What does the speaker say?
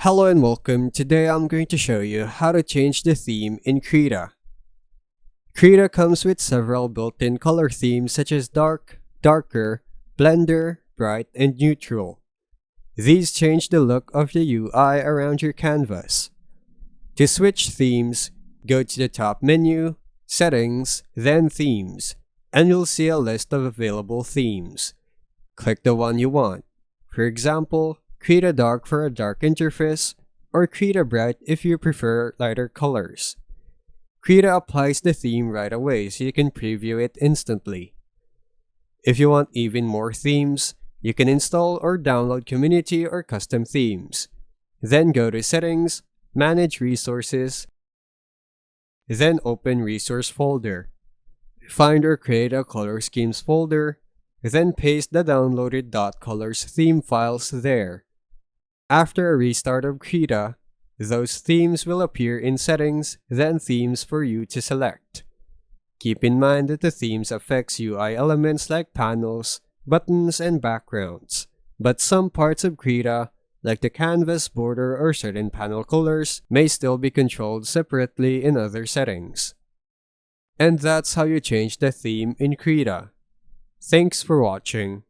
Hello and welcome. Today I'm going to show you how to change the theme in Krita. Krita comes with several built-in color themes such as dark, darker, blender, bright, and neutral. These change the look of the UI around your canvas. To switch themes, go to the top menu, Settings, then Themes, and you'll see a list of available themes. Click the one you want. For example, Krita Dark for a dark interface, or Krita Bright if you prefer lighter colors. Krita applies the theme right away so you can preview it instantly. If you want even more themes, you can install or download community or custom themes. Then go to Settings, Manage Resources, then open Resource folder. Find or create a Color Schemes folder, then paste the downloaded .colors theme files there. After a restart of Krita, those themes will appear in Settings, then Themes for you to select. Keep in mind that the themes affects UI elements like panels, buttons, and backgrounds, but some parts of Krita, like the canvas border or certain panel colors, may still be controlled separately in other settings. And that's how you change the theme in Krita. Thanks for watching.